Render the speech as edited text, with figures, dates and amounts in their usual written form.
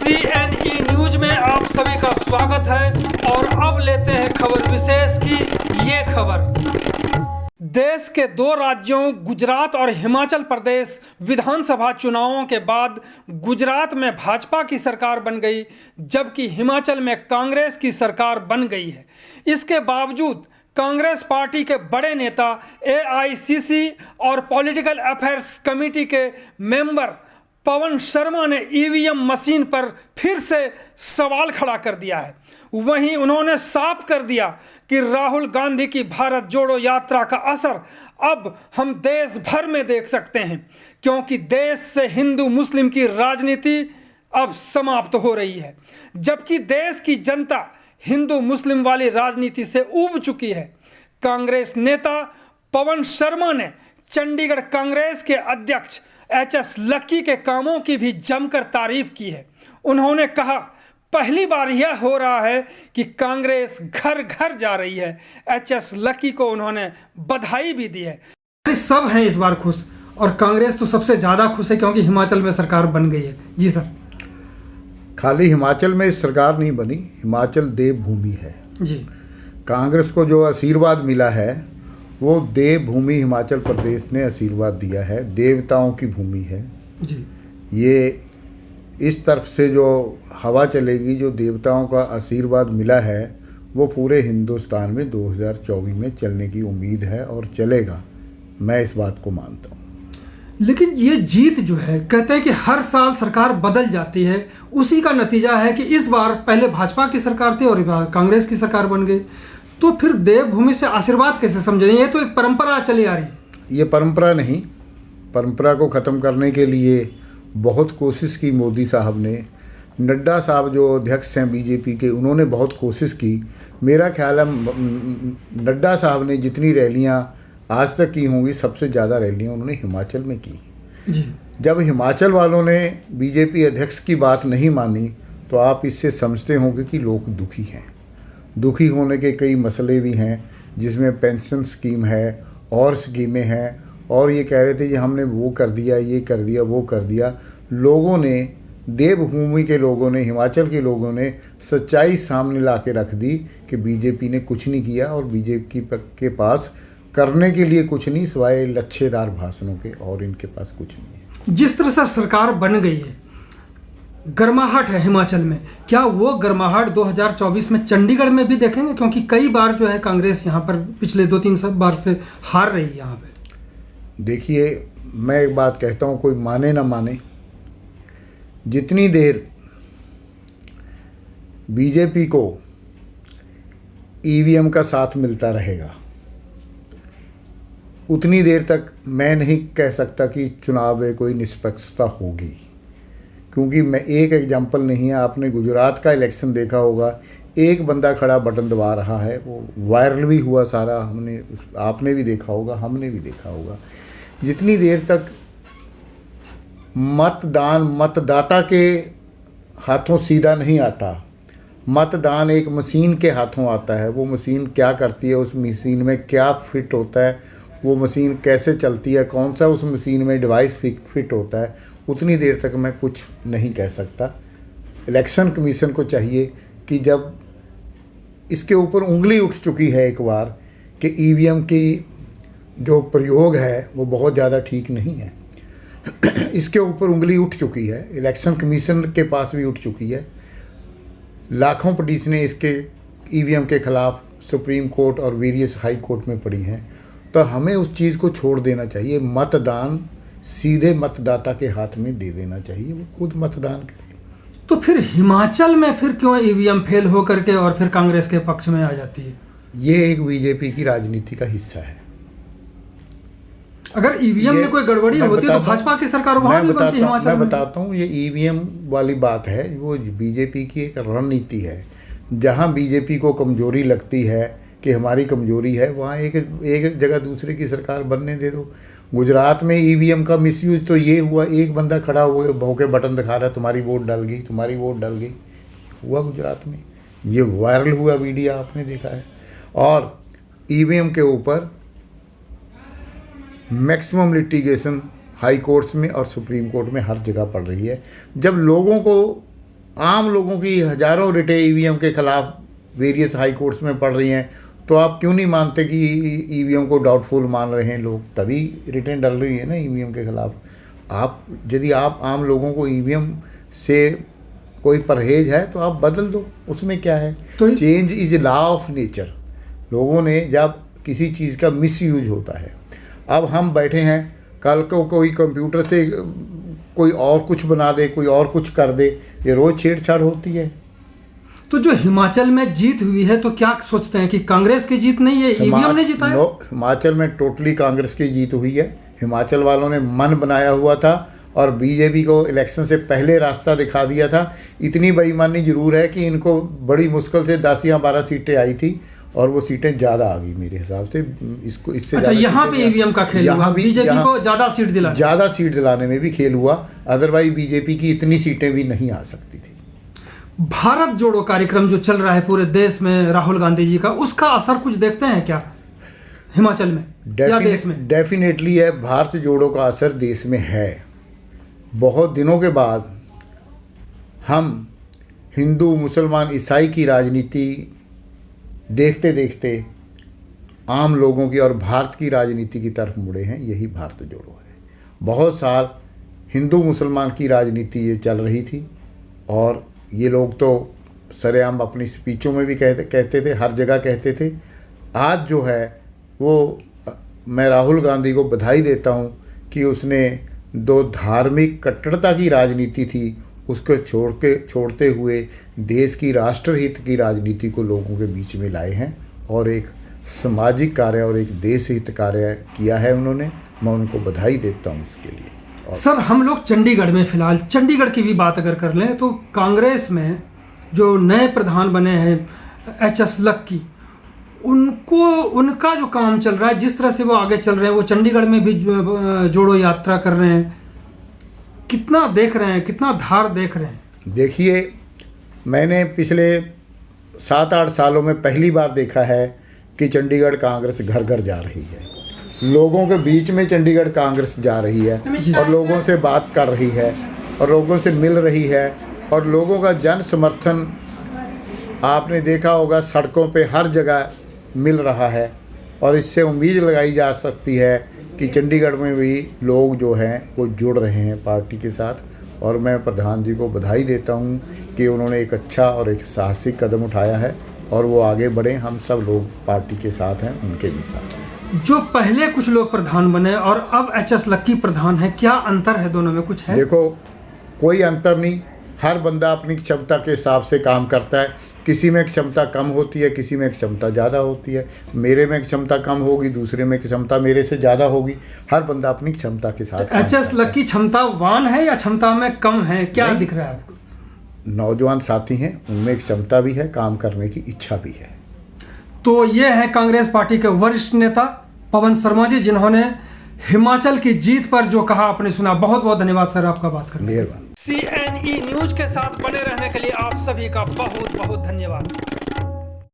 CNE news में आप सभी का स्वागत है और अब लेते हैं खबर विशेष की ये खबर। देश के दो राज्यों गुजरात और हिमाचल प्रदेश विधानसभा चुनावों के बाद गुजरात में भाजपा की सरकार बन गई, जबकि हिमाचल में कांग्रेस की सरकार बन गई है। इसके बावजूद कांग्रेस पार्टी के बड़े नेता AICC और पॉलिटिकल अफेयर्स कमेटी के मेंबर पवन शर्मा ने EVM मशीन पर फिर से सवाल खड़ा कर दिया है। वहीं उन्होंने साफ कर दिया कि राहुल गांधी की भारत जोड़ो यात्रा का असर अब हम देश भर में देख सकते हैं, क्योंकि देश से हिंदू मुस्लिम की राजनीति अब समाप्त हो रही है, जबकि देश की जनता हिंदू मुस्लिम वाली राजनीति से ऊब चुकी है। कांग्रेस नेता पवन शर्मा ने चंडीगढ़ कांग्रेस के अध्यक्ष HS लक्की के कामों की भी जमकर तारीफ की है। उन्होंने कहा, पहली बार यह हो रहा है कि कांग्रेस घर घर जा रही है। HS लक्की को उन्होंने बधाई भी दी है। सब हैं इस बार खुश और कांग्रेस तो सबसे ज़्यादा खुश है क्योंकि हिमाचल में सरकार बन गई है। जी सर। खाली हिमाचल में सरकार नहीं बनी, हिमाचल देवभूमि है जी। कांग्रेस को जो आशीर्वाद मिला है वो देवभूमि हिमाचल प्रदेश ने आशीर्वाद दिया है, देवताओं की भूमि है जी। ये इस तरफ से जो हवा चलेगी, जो देवताओं का आशीर्वाद मिला है वो पूरे हिंदुस्तान में 2024 में चलने की उम्मीद है और चलेगा। मैं इस बात को मानता हूँ। लेकिन ये जीत जो है, कहते हैं कि हर साल सरकार बदल जाती है, उसी का नतीजा है कि इस बार पहले भाजपा की सरकार थी और इस बार कांग्रेस की सरकार बन गई। तो फिर देवभूमि से आशीर्वाद कैसे समझें? ये तो एक परंपरा चली आ रही है। ये परंपरा नहीं, परंपरा को ख़त्म करने के लिए बहुत कोशिश की मोदी साहब ने। नड्डा साहब जो अध्यक्ष हैं बीजेपी के, उन्होंने बहुत कोशिश की। मेरा ख्याल है नड्डा साहब ने जितनी रैलियां आज तक की होंगी, सबसे ज़्यादा रैलियां उन्होंने हिमाचल में की जी। जब हिमाचल वालों ने बीजेपी अध्यक्ष की बात नहीं मानी तो आप इससे समझते होंगे कि लोग दुखी हैं। दुखी होने के कई मसले भी हैं, जिसमें पेंशन स्कीम है और स्कीमें हैं, और ये कह रहे थे कि हमने वो कर दिया, ये कर दिया, वो कर दिया। लोगों ने, देवभूमि के लोगों ने, हिमाचल के लोगों ने सच्चाई सामने ला के रख दी कि बीजेपी ने कुछ नहीं किया और बीजेपी के पास करने के लिए कुछ नहीं सिवाय लच्छेदार भाषणों के, और इनके पास कुछ नहीं है। जिस तरह से सरकार बन गई है, गर्माहट है हिमाचल में, क्या वो गर्माहट 2024 में चंडीगढ़ में भी देखेंगे? क्योंकि कई बार जो है कांग्रेस यहाँ पर पिछले 2-3 बार से हार रही है यहाँ पे। देखिए, मैं एक बात कहता हूँ, कोई माने ना माने, जितनी देर बीजेपी को EVM का साथ मिलता रहेगा उतनी देर तक मैं नहीं कह सकता कि चुनाव में कोई निष्पक्षता होगी। क्योंकि मैं एक एग्जाम्पल नहीं है, आपने गुजरात का इलेक्शन देखा होगा, एक बंदा खड़ा बटन दबा रहा है, वो वायरल भी हुआ सारा, आपने भी देखा होगा, हमने भी देखा होगा। जितनी देर तक मतदान मतदाता के हाथों सीधा नहीं आता, मतदान एक मशीन के हाथों आता है, वो मशीन क्या करती है, उस मशीन में क्या फिट होता है, वो मशीन कैसे चलती है, कौन सा उस मशीन में डिवाइस फिट होता है, उतनी देर तक मैं कुछ नहीं कह सकता। इलेक्शन कमीशन को चाहिए कि जब इसके ऊपर उंगली उठ चुकी है एक बार कि EVM की जो प्रयोग है वो बहुत ज़्यादा ठीक नहीं है, इसके ऊपर उंगली उठ चुकी है, इलेक्शन कमीशन के पास भी उठ चुकी है। लाखों पिटीशनें इसके EVM के ख़िलाफ़ सुप्रीम कोर्ट और वेरियस हाई कोर्ट में पड़ी हैं। तो हमें उस चीज़ को छोड़ देना चाहिए, मतदान सीधे मतदाता के हाथ में दे देना चाहिए, वो खुद मतदान करे। तो फिर हिमाचल में फिर क्यों EVM फेल हो करके और फिर कांग्रेस के पक्ष में आ जाती है? ये एक बीजेपी की राजनीति का हिस्सा है। अगर EVM में कोई गड़बड़ी होती तो भाजपा की सरकार वहाँ भी बनती हिमाचल में। मैं बताता हूँ, ये EVM वाली बात है, वो बीजेपी की एक रणनीति है। जहाँ बीजेपी को कमजोरी लगती है कि हमारी कमजोरी है, वहाँ एक जगह दूसरे की सरकार बनने दे दो। गुजरात में EVM का मिसयूज तो ये हुआ, एक बंदा खड़ा हुआ भौंके बटन दिखा रहा है, तुम्हारी वोट डल गई, तुम्हारी वोट डल गई, हुआ गुजरात में। ये वायरल हुआ वीडियो, आपने देखा है। और EVM के ऊपर मैक्सिमम लिटिगेशन हाई कोर्ट्स में और सुप्रीम कोर्ट में हर जगह पड़ रही है। जब लोगों को आम लोगों की हजारों रिटें ईवीएम के खिलाफ वेरियस हाई कोर्ट्स में पड़ रही हैं, तो आप क्यों नहीं मानते कि ईवीएम को डाउटफुल मान रहे हैं लोग? तभी रिटें डल रही है ना ईवीएम के खिलाफ। यदि आप आम लोगों को ईवीएम से कोई परहेज है तो आप बदल दो, उसमें क्या है? तो change is law of nature. लोगों ने जब किसी चीज़ का मिसयूज होता है, अब हम बैठे हैं, कल को कोई कंप्यूटर से कोई और कुछ बना दे, कोई और कुछ कर दे, ये रोज़ छेड़छाड़ होती है। तो जो हिमाचल में जीत हुई है, तो क्या सोचते हैं कि कांग्रेस की जीत नहीं है, ईवीएम ने जीता है? हिमाचल में टोटली कांग्रेस की जीत हुई है। हिमाचल वालों ने मन बनाया हुआ था और बीजेपी को इलेक्शन से पहले रास्ता दिखा दिया था। इतनी बेईमानी जरूर है कि इनको बड़ी मुश्किल से 10 या 12 सीटें आई थी और वो सीटें ज़्यादा आ गई मेरे हिसाब से। इससे अच्छा, यहाँ पे ईवीएम का खेल हुआ, बीजेपी को ज़्यादा सीट दिलाने में भी खेल हुआ। अदरवाइज बीजेपी की इतनी सीटें भी नहीं आ सकती थी। भारत जोड़ो कार्यक्रम जो चल रहा है पूरे देश में राहुल गांधी जी का, उसका असर कुछ देखते हैं क्या हिमाचल में या देश में? डेफिनेटली है, भारत जोड़ो का असर देश में है। बहुत दिनों के बाद हम हिंदू मुसलमान ईसाई की राजनीति देखते देखते आम लोगों की और भारत की राजनीति की तरफ मुड़े हैं। यही भारत जोड़ो है। बहुत साल हिंदू मुसलमान की राजनीति ये चल रही थी और ये लोग तो सरेआम अपनी स्पीचों में भी कहते थे, हर जगह कहते थे। आज जो है वो मैं राहुल गांधी को बधाई देता हूँ कि उसने दो धार्मिक कट्टरता की राजनीति थी उसको छोड़ते हुए देश की राष्ट्रहित की राजनीति को लोगों के बीच में लाए हैं और एक सामाजिक कार्य और एक देश हित कार्य किया है उन्होंने। मैं उनको बधाई देता हूँ इसके लिए। सर, हम लोग चंडीगढ़ में फिलहाल चंडीगढ़ की भी बात अगर कर लें तो कांग्रेस में जो नए प्रधान बने हैं HS लक्की, उनका जो काम चल रहा है, जिस तरह से वो आगे चल रहे हैं, वो चंडीगढ़ में भी जोड़ो यात्रा कर रहे हैं, कितना देख रहे हैं, कितना धार देख रहे हैं? देखिए, मैंने पिछले 7-8 सालों में पहली बार देखा है कि चंडीगढ़ कांग्रेस घर घर जा रही है। लोगों के बीच में चंडीगढ़ कांग्रेस जा रही है और लोगों से बात कर रही है और लोगों से मिल रही है और लोगों का जन समर्थन आपने देखा होगा सड़कों पे हर जगह मिल रहा है। और इससे उम्मीद लगाई जा सकती है कि चंडीगढ़ में भी लोग जो हैं वो जुड़ रहे हैं पार्टी के साथ। और मैं प्रधान जी को बधाई देता हूं कि उन्होंने एक अच्छा और एक साहसिक कदम उठाया है और वो आगे बढ़े। हम सब लोग पार्टी के साथ हैं, उनके भी साथ हैं। जो पहले कुछ लोग प्रधान बने और अब HS लक्की प्रधान है, क्या अंतर है दोनों में? कुछ है? देखो, कोई अंतर नहीं। हर बंदा अपनी क्षमता के हिसाब से काम करता है। किसी में क्षमता कम होती है, किसी में क्षमता ज़्यादा होती है। मेरे में क्षमता कम होगी, दूसरे में क्षमता मेरे से ज़्यादा होगी। हर बंदा अपनी क्षमता के साथ। HS लक्की क्षमतावान है या क्षमता में कम है, क्या दिख रहा है आपको? नौजवान साथी हैं, उनमें क्षमता भी है, काम करने की इच्छा भी है। तो ये है कांग्रेस पार्टी के वरिष्ठ नेता पवन शर्मा जी, जिन्होंने हिमाचल की जीत पर जो कहा आपने सुना। बहुत बहुत धन्यवाद सर आपका बात करने। मेहरबानी। CNE न्यूज के साथ बने रहने के लिए आप सभी का बहुत बहुत धन्यवाद।